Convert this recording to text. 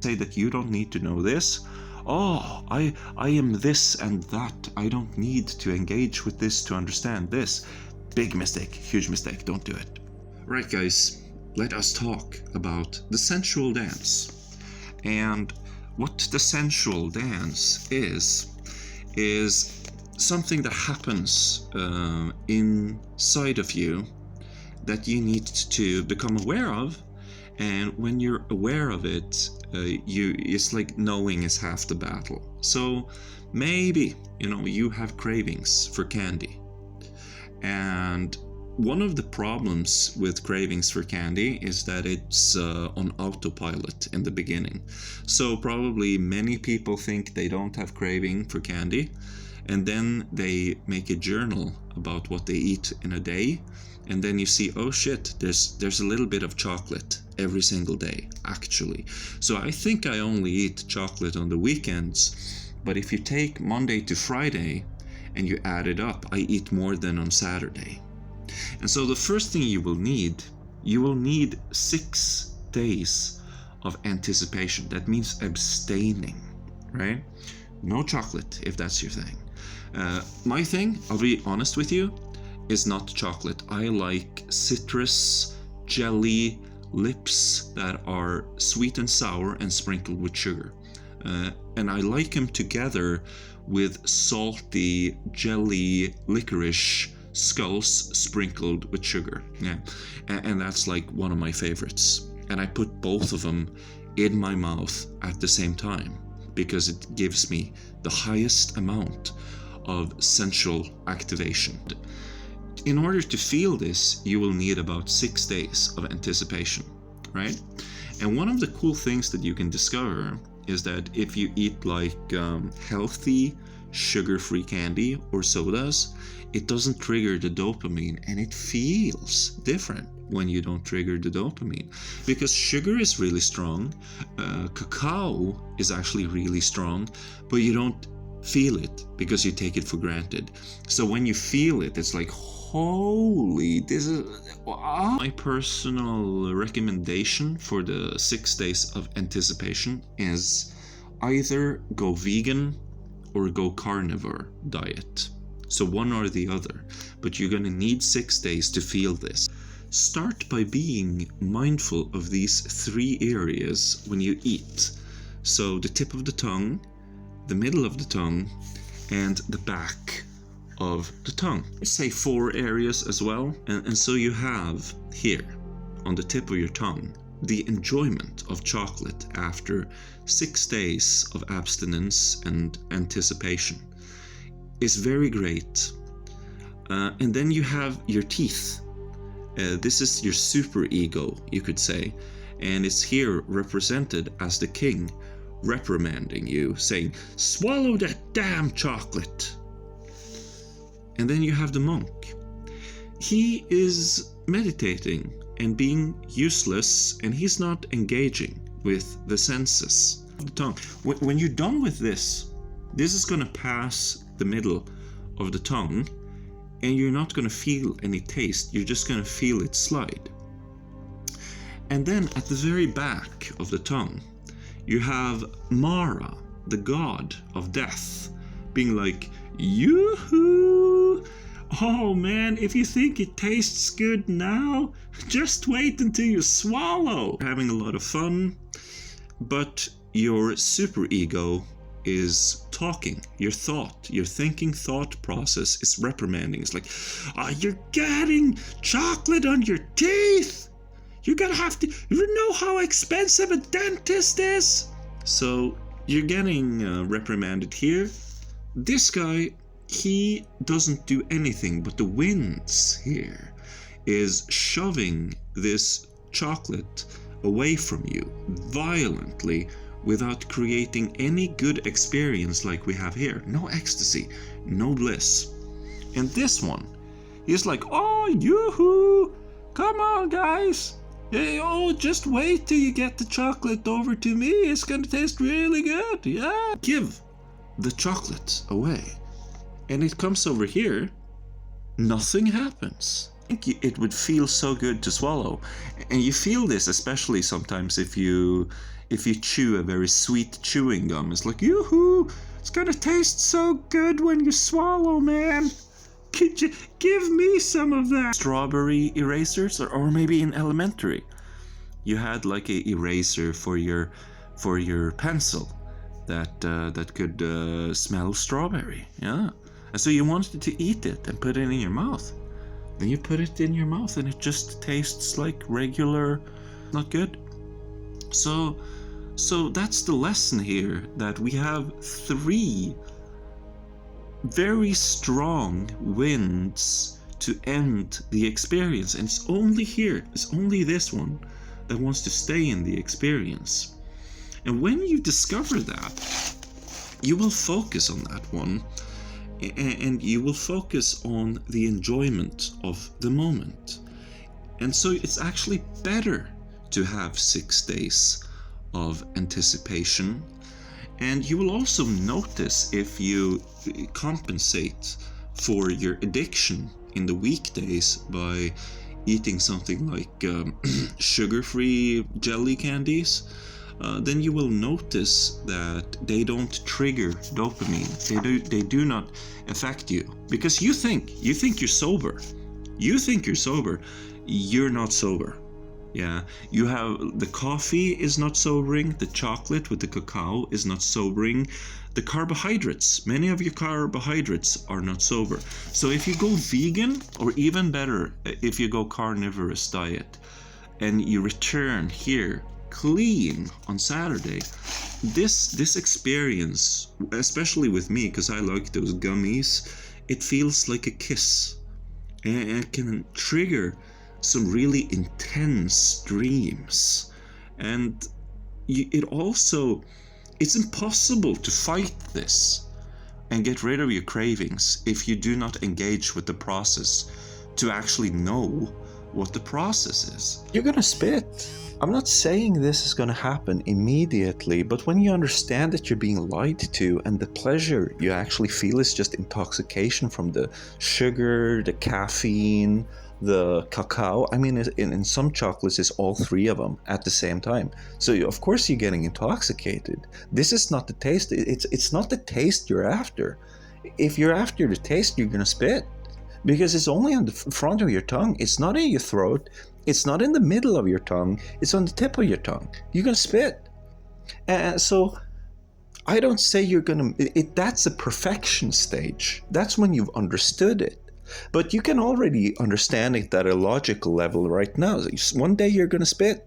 say that you don't need to know this. Oh, I am this and that. I don't need to engage with this to understand this. Big mistake, huge mistake, don't do it. Right guys, let us talk about the sensual dance. And what the sensual dance is something that happens inside of you that you need to become aware of. And when you're aware of it, it's like knowing is half the battle. So maybe, you have cravings for candy. And one of the problems with cravings for candy is that it's on autopilot in the beginning. So probably many people think they don't have craving for candy, and then they make a journal about what they eat in a day, and then you see, oh shit, there's a little bit of chocolate every single day, actually. So I think I only eat chocolate on the weekends, but if you take Monday to Friday and you add it up, I eat more than on Saturday. And so the first thing you will need 6 days of anticipation. That means abstaining, right? No chocolate, if that's your thing. My thing, I'll be honest with you, is not chocolate. I like citrus, jelly, lips that are sweet and sour and sprinkled with sugar. And I like them together with salty, jelly, licorice skulls sprinkled with sugar. Yeah, and that's like one of my favorites. And I put both of them in my mouth at the same time because it gives me the highest amount of sensual activation. In order to feel this, you will need about 6 days of anticipation, right? And one of the cool things that you can discover is that if you eat like healthy, sugar-free candy or sodas, it doesn't trigger the dopamine, and it feels different when you don't trigger the dopamine, because sugar is really strong, cacao is actually really strong, but you don't feel it because you take it for granted. So when you feel it, it's like, holy, this is my personal recommendation for the 6 days of anticipation is either go vegan or go carnivore diet. So one or the other, but you're gonna need 6 days to feel this. Start by being mindful of these 3 areas when you eat. So the tip of the tongue, the middle of the tongue, and the back of the tongue. Say 4 areas as well. And so you have here on the tip of your tongue the enjoyment of chocolate after 6 days of abstinence and anticipation is very great. And then you have your teeth. This is your super ego, you could say, and it's here represented as the king reprimanding you, saying, swallow that damn chocolate. And then you have the monk. He is meditating and being useless, and he's not engaging with the senses of the tongue. When you're done with this is going to pass the middle of the tongue, and you're not going to feel any taste. You're just going to feel it slide. And then at the very back of the tongue, you have Mara, the god of death, being like, yoo-hoo! Oh man, if you think it tastes good now, just wait until you swallow. You're having a lot of fun, but your superego is talking. Your thinking thought process is reprimanding. It's like, you're getting chocolate on your teeth. You're gonna have to, you know how expensive a dentist is? So you're getting reprimanded here. This guy, he doesn't do anything, but the winds here is shoving this chocolate away from you violently without creating any good experience like we have here. No ecstasy, no bliss. And this one, he's like, oh, yoo-hoo! Come on, guys! Hey, oh, just wait till you get the chocolate over to me. It's gonna taste really good, yeah. Give the chocolate away. And it comes over here, nothing happens. think it would feel so good to swallow. And you feel this especially sometimes if you chew a very sweet chewing gum. It's like, yoo-hoo, it's gonna taste so good when you swallow, man. Could you give me some of that? Strawberry erasers, or maybe in elementary, you had like a eraser for your pencil that could smell strawberry, yeah. And so you wanted to eat it and put it in your mouth. Then you put it in your mouth and it just tastes like regular, not good. So that's the lesson here, that we have 3 very strong winds to end the experience, and it's only this one that wants to stay in the experience. And when you discover that, you will focus on that one, and you will focus on the enjoyment of the moment. And so it's actually better to have 6 days of anticipation. And you will also notice if you compensate for your addiction in the weekdays by eating something like sugar-free jelly candies, then you will notice that they don't trigger dopamine. They do not affect you, because you think you're sober. You think you're sober. You're not sober. Yeah, you have the coffee is not sobering, the chocolate with the cacao is not sobering, the carbohydrates, many of your carbohydrates are not sober. So if you go vegan, or even better, if you go carnivorous diet, and you return here clean on Saturday, this experience, especially with me, because I like those gummies, it feels like a kiss, and it can trigger some really intense dreams. And it's impossible to fight this and get rid of your cravings if you do not engage with the process to actually know what the process is. You're gonna spit. I'm not saying this is gonna happen immediately, but when you understand that you're being lied to, and the pleasure you actually feel is just intoxication from the sugar, the caffeine, the cacao. I mean, in some chocolates, it's all 3 of them at the same time. So of course you're getting intoxicated. This is not the taste. It's not the taste you're after. If you're after the taste, you're gonna spit, because it's only on the front of your tongue. It's not in your throat. It's not in the middle of your tongue. It's on the tip of your tongue. You're gonna spit. And so I don't say you're gonna. That's a perfection stage. That's when you've understood it. But you can already understand it at a logical level right now. One day you're going to spit.